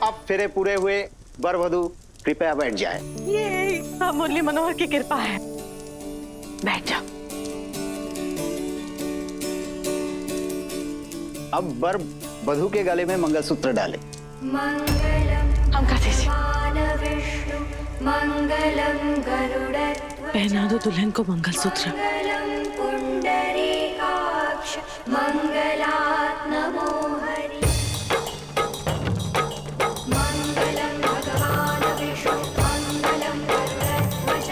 अब फिरे पूरे हुए वर वधू कृपया बैठ जाए। ये मुरली मनोहर की कृपा है, बैठ जाओ। अब वर वधू के गले में मंगलसूत्र डाले। हम कर दीजिए। मंगलम गरुड़ध्वज पहना दो दुल्हन को मंगलसूत्र। मंगलम पुंडरीकाक्ष मंगलात् नमो हरि। मंगलम भगवान विष्णु मंगलम गरुड़ध्वज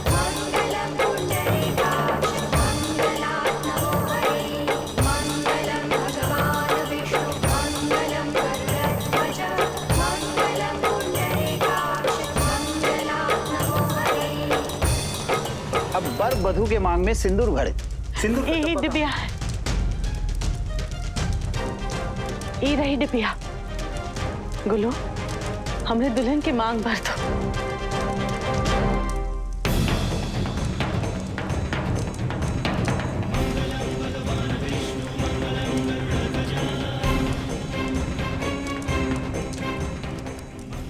मंगलम पुंडरीकाक्ष मंगलात् नमो हरि। मंगलम भगवान विष्णु मंगलम गरुड़ध्वज मंगलम पुंडरीकाक्ष मंगलात् नमो हरि। अब वर वधू के मांग में सिंदूर भरे। सिंदूर यही डिबिया, ये रही डिबिया। गुल्लू, हमने दुल्हन की मांग भर दो।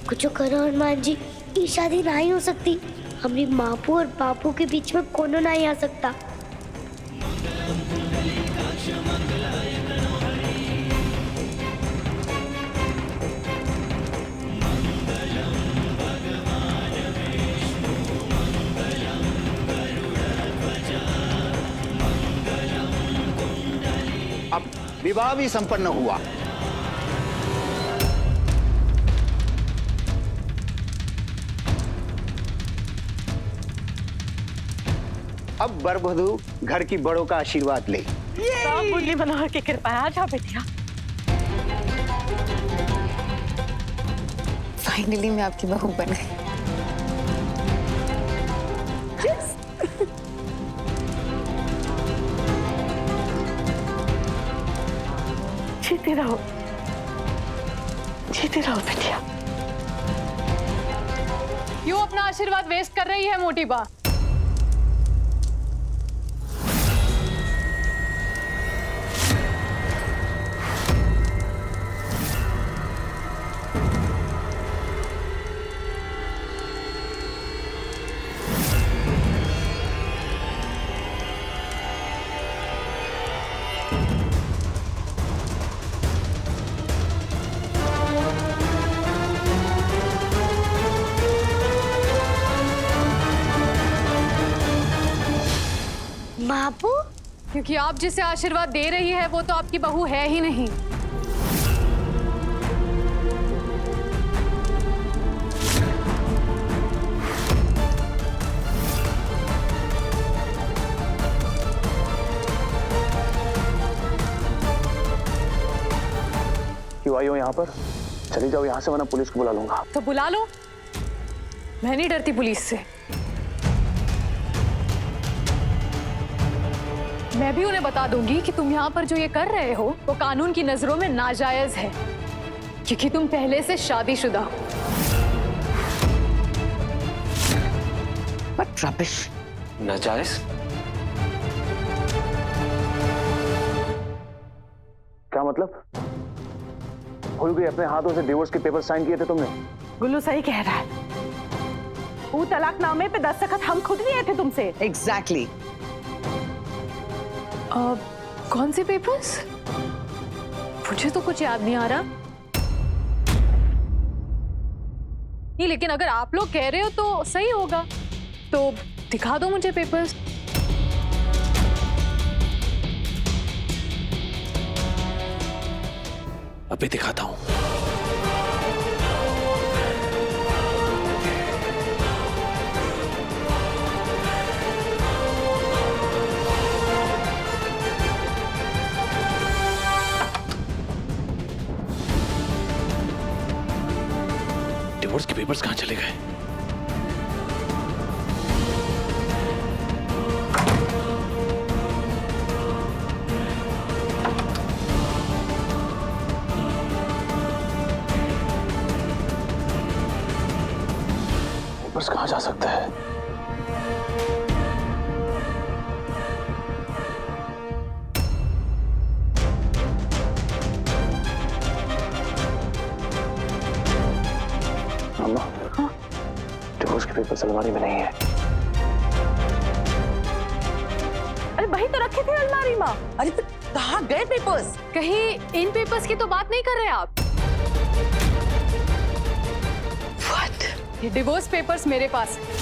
कुछ करो हनुमान जी, ये शादी नहीं हो सकती। हमारी मापू और बापू के बीच में कोनो नहीं आ सकता। अब विवाह भी संपन्न हुआ। अब वर वधू घर की बड़ों का आशीर्वाद ले। मुरली मनोहर की कृपा है। आ जाओ बेटिया। फाइनली मैं आपकी बहू बन गई। जीती रहो, जीती रहो बेटिया। क्यों अपना आशीर्वाद वेस्ट कर रही है मोटी बा? बापू, क्योंकि आप जिसे आशीर्वाद दे रही है वो तो आपकी बहू है ही नहीं। क्यों आई हो यहाँ पर? चली जाओ यहाँ से, वरना पुलिस को बुला लूंगा। तो बुला लो, मैं नहीं डरती पुलिस से। मैं भी उन्हें बता दूंगी कि तुम यहाँ पर जो ये कर रहे हो वो कानून की नजरों में नाजायज है, क्योंकि तुम पहले से शादीशुदा हो। What rubbish! नाजायज? क्या मतलब? भूल गई अपने हाथों से डिवोर्स के पेपर साइन किए थे तुमने? गुल्लू सही कह रहा है। वो तलाकनामे पे दस्तखत हम खुद लिए थे तुमसे। Exactly. कौन से पेपर्स? मुझे तो कुछ याद नहीं आ रहा। नहीं, लेकिन अगर आप लोग कह रहे हो तो सही होगा, तो दिखा दो मुझे पेपर्स। अभी दिखाता हूँ। डिवोर्स के पेपर्स कहाँ चले गए? पेपर्स कहाँ जा सकते हैं? अम्मा, डिवोर्स के पेपर्स अलमारी में नहीं है। अरे वही तो रखे थे अलमारी में। अरे तो कहाँ गए पेपर्स? कहीं इन पेपर्स की तो बात नहीं कर रहे आप? What? ये डिवोर्स पेपर्स मेरे पास है।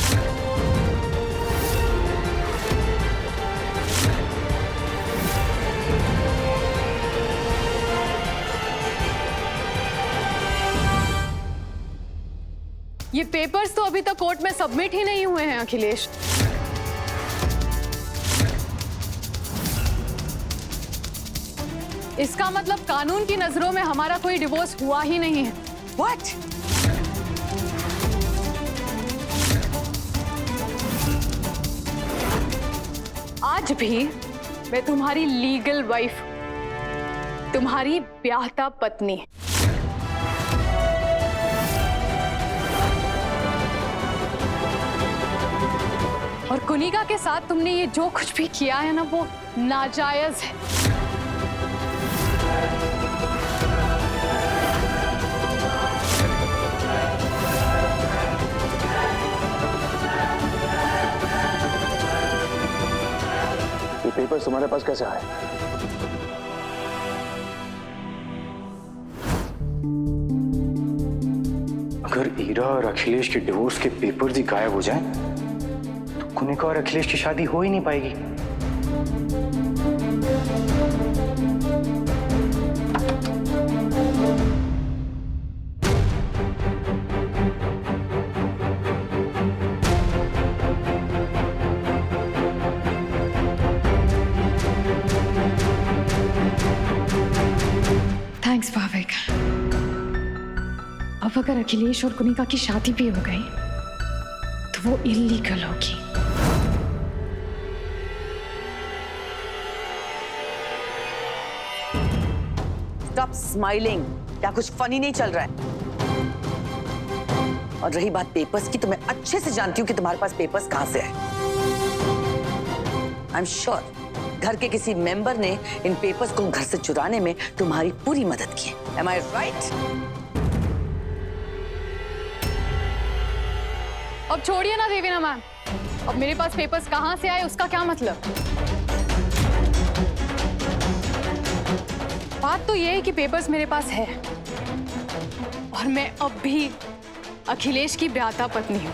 ये पेपर्स तो अभी तक कोर्ट में सबमिट ही नहीं हुए हैं अखिलेश। इसका मतलब कानून की नजरों में हमारा कोई डिवोर्स हुआ ही नहीं है। What? आज भी मैं तुम्हारी लीगल वाइफ, तुम्हारी ब्याहता पत्नी। और कुनिका के साथ तुमने ये जो कुछ भी किया है ना, वो नाजायज है। ये पेपर्स तुम्हारे पास कैसे आए? अगर ईरा और अखिलेश के डिवोर्स के पेपर्स ही गायब हो जाएं, तो कुनिका और अखिलेश की शादी हो ही नहीं पाएगी। थैंक्स भाविक। अब अगर अखिलेश और कुनिका की शादी भी हो गई तो वो इल्लीगल होगी। Stop smiling. क्या कुछ फनी नहीं चल रहा है? और रही बात पेपर्स की, तो मैं अच्छे से जानती हूँ कि तुम्हारे पास पेपर्स कहाँ से है। आई एम श्योर घर के किसी मेंबर ने इन पेपर्स को घर से चुराने में तुम्हारी पूरी मदद की है। Am I right? अब छोड़िए ना देवीना मैम, अब मेरे पास पेपर्स कहाँ से आए उसका क्या मतलब? बात तो ये है कि पेपर्स मेरे पास है और मैं अब भी अखिलेश की ब्याहता पत्नी हूँ।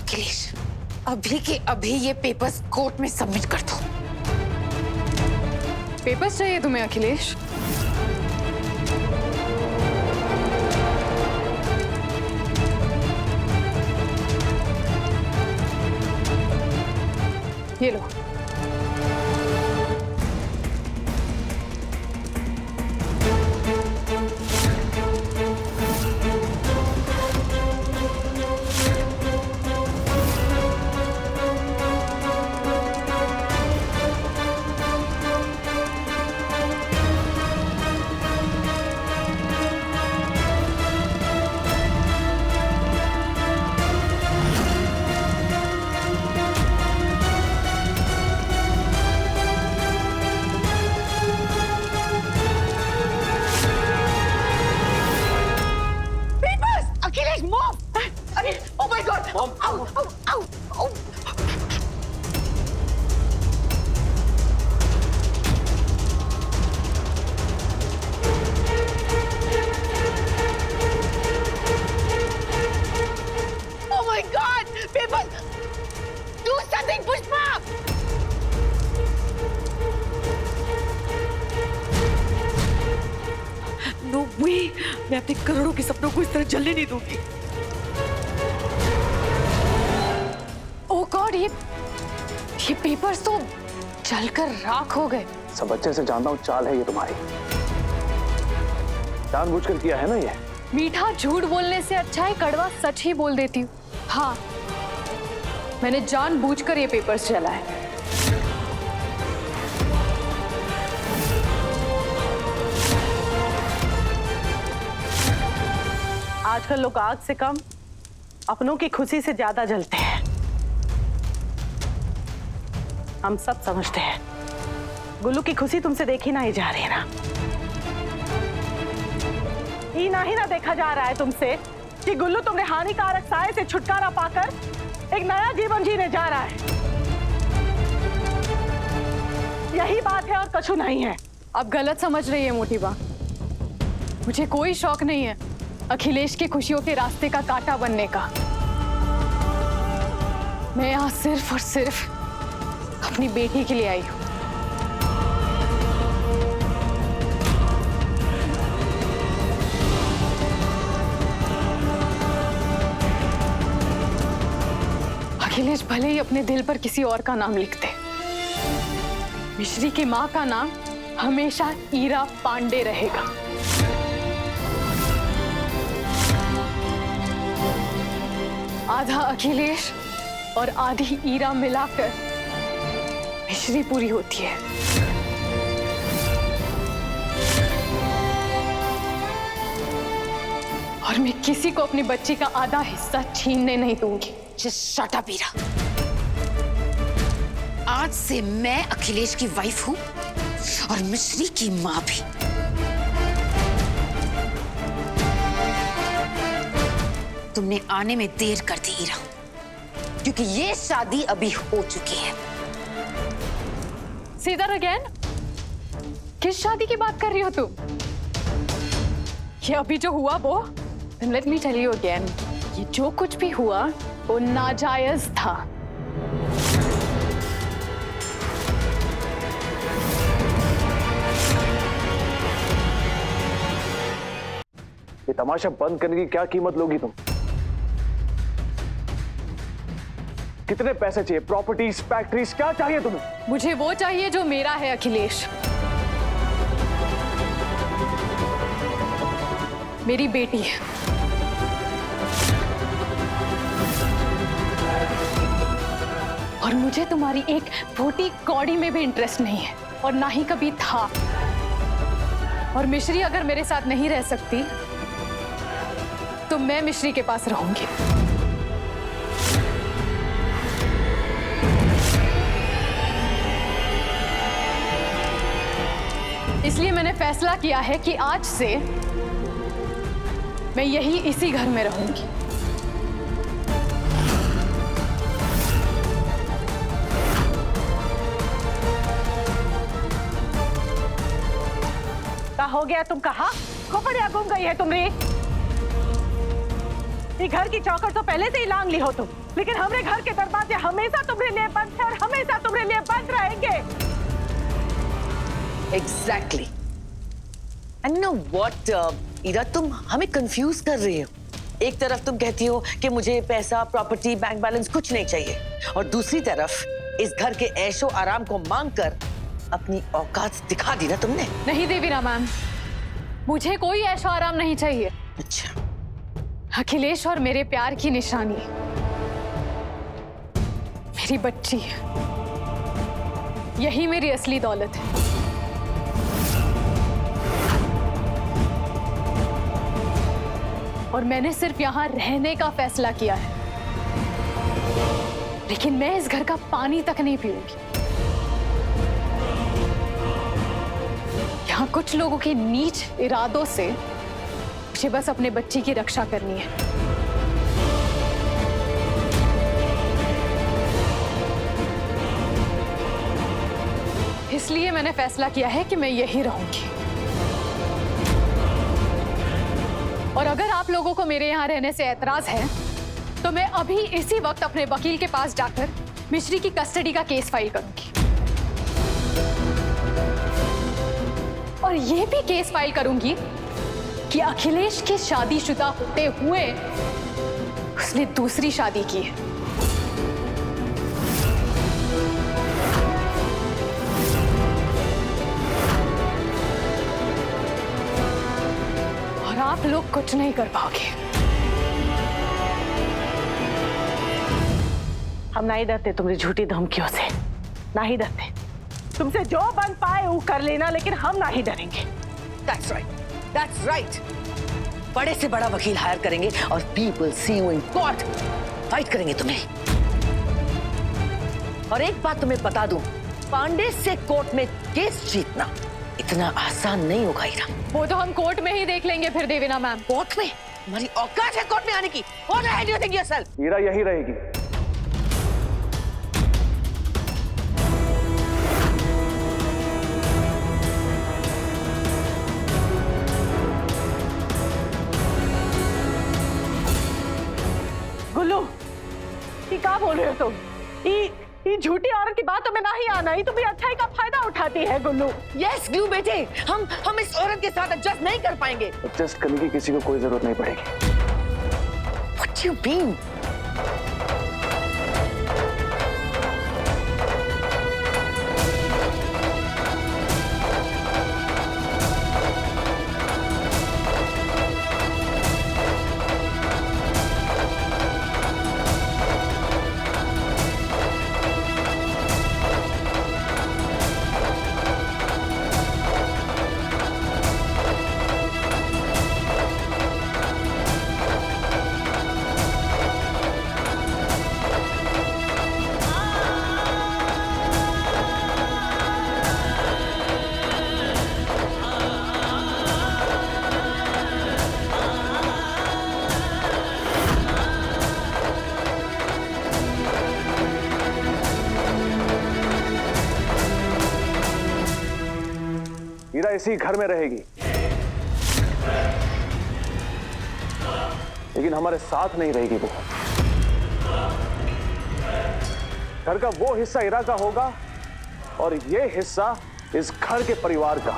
अखिलेश, अभी के अभी ये पेपर्स कोर्ट में सबमिट कर दो। पेपर्स चाहिए तुम्हें अखिलेश? ये लो। अखिलेश, move! अरे, oh my God! Au, au, au, au! Oh my God! People, do something, Pushpa! No way, मैं अपने करोड़ों के सपनों को इस तरह जलने नहीं दूंगी। ओह गॉड, ये पेपर्स तो जलकर राख हो गए। सब अच्छे से जानता हूँ चाल है ये तुम्हारी, जानबूझकर किया है ना ये। मीठा झूठ बोलने से अच्छा है कड़वा सच ही बोल देती हूँ। हाँ, मैंने जानबूझकर ये पेपर्स जलाए। आजकल लोग आग से कम अपनों की खुशी से ज्यादा जलते हैं। हम सब समझते हैं गुल्लू की खुशी तुमसे देखी नहीं जा रही है ना? ये नहीं ना देखा जा रहा है तुमसे कि गुल्लू तुमने हानिकारक साए से छुटकारा पाकर एक नया जीवन जीने जा रहा है। यही बात है और कछु नहीं है। अब गलत समझ रही है मोटी बा। मुझे कोई शौक नहीं है अखिलेश की खुशियों के रास्ते का कांटा बनने का। मैं यहाँ सिर्फ और सिर्फ अपनी बेटी के लिए आई हूँ। अखिलेश भले ही अपने दिल पर किसी और का नाम लिखते, मिश्री की माँ का नाम हमेशा ईरा पांडे रहेगा। आधा अखिलेश और आधी ईरा मिलाकर मिश्री पूरी होती है। और मैं किसी को अपनी बच्ची का आधा हिस्सा छीनने नहीं दूंगी। Just shut up, Ira. आज से मैं अखिलेश की वाइफ हूं और मिश्री की मां भी। तुमने आने में देर कर दी ईरा, क्योंकि ये शादी अभी हो चुकी है। सीधा अगेन? किस शादी की बात कर रही हो तुम? ये अभी जो हुआ वो? Then let me tell you again, ये जो कुछ भी हुआ वो नाजायज था। ये तमाशा बंद करने की क्या कीमत लोगी तुम? कितने पैसे चाहिए? प्रॉपर्टीज, फैक्ट्रीज, क्या चाहिए तुम्हें? मुझे वो चाहिए जो मेरा है अखिलेश। मेरी बेटी है। और मुझे तुम्हारी एक छोटी कौड़ी में भी इंटरेस्ट नहीं है और ना ही कभी था। और मिश्री अगर मेरे साथ नहीं रह सकती तो मैं मिश्री के पास रहूंगी। इसलिए मैंने फैसला किया है कि आज से मैं यही इसी घर में रहूंगी। क्या हो गया? तुम कहा खोपड़िया गुम गई है तुम्हारी? ये घर की चौखट तो पहले से ही लांग ली हो तुम, लेकिन हमारे घर के दरवाजे हमेशा तुम्हारे लिए बंद थे और हमेशा तुम्हारे लिए बंद रहेंगे। Exactly. And no what Ira, तुम हमें कंफ्यूज कर रही हो। एक तरफ तुम कहती हो कि मुझे पैसा, प्रॉपर्टी, बैंक बैलेंस कुछ नहीं चाहिए, और दूसरी तरफ इस घर के ऐशो आराम को मांगकर अपनी औकात दिखा दी ना तुमने। नहीं देवीना मैम, मुझे कोई ऐशो आराम नहीं चाहिए। अच्छा, अखिलेश और मेरे प्यार की निशानी मेरी बच्ची है। यही मेरी असली दौलत है। और मैंने सिर्फ यहां रहने का फैसला किया है, लेकिन मैं इस घर का पानी तक नहीं पीऊंगी। यहां कुछ लोगों के नीच इरादों से मुझे बस अपने बच्ची की रक्षा करनी है। इसलिए मैंने फैसला किया है कि मैं यही रहूंगी। और अगर आप लोगों को मेरे यहां रहने से ऐतराज है तो मैं अभी इसी वक्त अपने वकील के पास जाकर मिश्री की कस्टडी का केस फाइल करूंगी। और यह भी केस फाइल करूंगी कि अखिलेश की शादीशुदा होते हुए उसने दूसरी शादी की है। और आप लोग कुछ नहीं कर पाओगे। हम नहीं डरते तुम्हारी झूठी धमकियों से, नहीं डरते। तुमसे जो बन पाए वो कर लेना, लेकिन हम नहीं डरेंगे। That's right. That's right. बड़े से बड़ा वकील हायर करेंगे और people see you in court. Fight करेंगे तुम्हें। और एक बात तुम्हें बता दूं, पांडे से कोर्ट में केस जीतना इतना आसान नहीं होगा ईरा। वो तो हम कोर्ट में ही देख लेंगे फिर देवीना मैम। कोर्ट में? तुम्हारी औकात है कोर्ट में आने की? What the hell do you think yourself? हीरा यही रहेगी। गुल्लू, ये क्या बोल रहे हो तुम? ये झूठी औरत की बातों में ना ही आना, ही तुम्हें अच्छाई का फायदा उठाती है गुल्लू। Yes, ग्लू बेटे, हम इस औरत के साथ एडजस्ट नहीं कर पाएंगे। एडजस्ट करने की किसी को कोई जरूरत नहीं पड़ेगी। What do you mean? हीरा इसी घर में रहेगी, लेकिन हमारे साथ नहीं रहेगी। वो घर का वो हिस्सा हीरा का होगा और ये हिस्सा इस घर के परिवार का।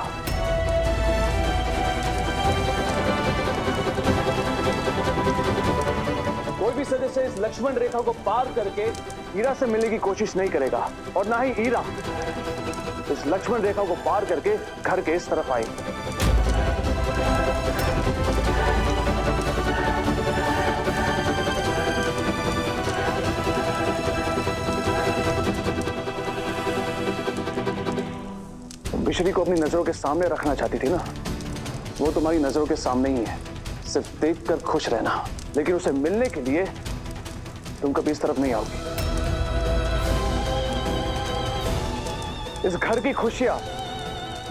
कोई भी सदस्य इस लक्ष्मण रेखा को पार करके हीरा से मिलने की कोशिश नहीं करेगा और ना ही हीरा इस लक्ष्मण रेखा को पार करके घर के इस तरफ आएगी। मिश्री को अपनी नजरों के सामने रखना चाहती थी ना, वो तुम्हारी नजरों के सामने ही है। सिर्फ देखकर खुश रहना, लेकिन उसे मिलने के लिए तुम कभी इस तरफ नहीं आओगी। इस घर की खुशियां,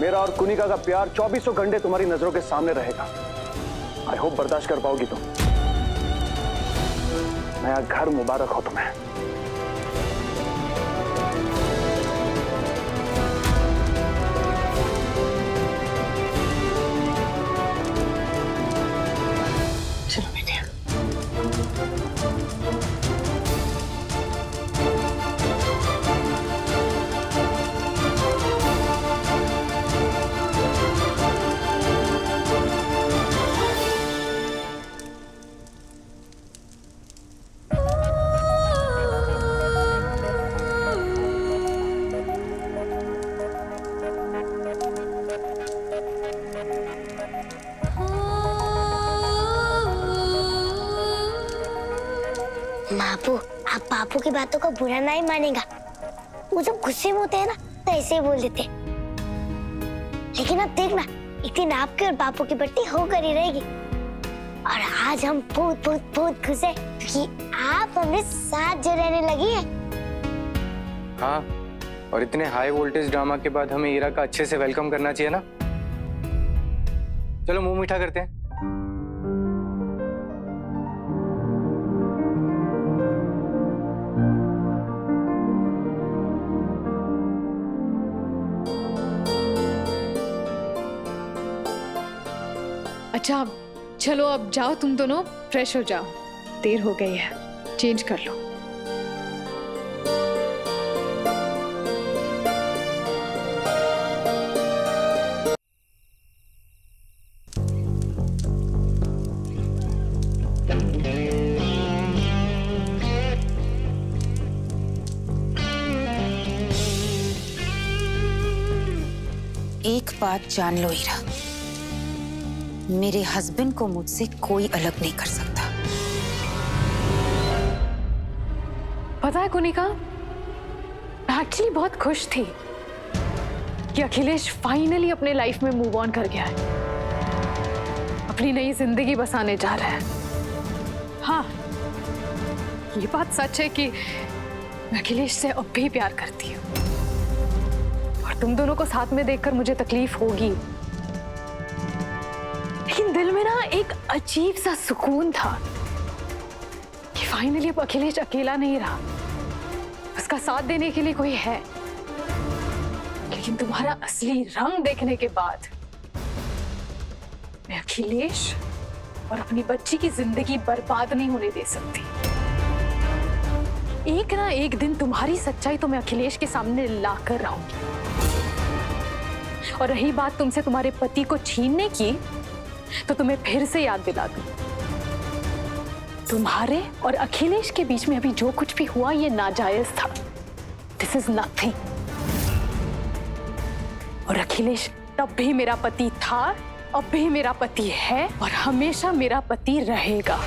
मेरा और कुनिका का प्यार 24 घंटे तुम्हारी नजरों के सामने रहेगा। आई होप बर्दाश्त कर पाओगी तुम। नया घर मुबारक हो तुम्हें। चलो बेटे। बापू, आप बापू की बातों को बुरा नहीं मानेगा। वो जब गुस्से में होते हैं ना तो ऐसे ही बोल देते हैं। लेकिन अब देखना, एक दिन आपके और बापू की बट्टी होकर ही रहेगी। और आज हम बहुत बहुत बहुत खुश हैं क्योंकि आप हमें साथ जो रहने लगी हैं। हाँ, और इतने हाई वोल्टेज ड्रामा के बाद हमें हीरा का अच्छे से वेलकम करना चाहिए ना। चलो मुंह मीठा करते हैं। अच्छा चलो अब जाओ, तुम दोनों फ्रेश हो जाओ, देर हो गई है, चेंज कर लो। एक बात जान लो हीरा, मेरे हस्बैंड को मुझसे कोई अलग नहीं कर सकता। पता है कुनिका, मैं एक्चुअली बहुत खुश थी कि अखिलेश फाइनली अपने लाइफ में मूव ऑन कर गया है, अपनी नई जिंदगी बसाने जा रहा है। हाँ, ये बात सच है कि मैं अखिलेश से अब भी प्यार करती हूँ। तुम दोनों को साथ में देखकर मुझे तकलीफ होगी, लेकिन दिल में ना एक अजीब सा सुकून था कि फाइनली अब अखिलेश अकेला नहीं रहा, उसका साथ देने के लिए कोई है। लेकिन तुम्हारा असली रंग देखने के बाद मैं अखिलेश और अपनी बच्ची की जिंदगी बर्बाद नहीं होने दे सकती। एक ना एक दिन तुम्हारी सच्चाई तो मैं अखिलेश के सामने लाकर रहूंगी। और रही बात तुमसे तुम्हारे पति को छीनने की, तो तुम्हें फिर से याद दिला दूं, तुम्हारे और अखिलेश के बीच में अभी जो कुछ भी हुआ ये नाजायज था। This is nothing. और अखिलेश तब भी मेरा पति था, अब भी मेरा पति है और हमेशा मेरा पति रहेगा।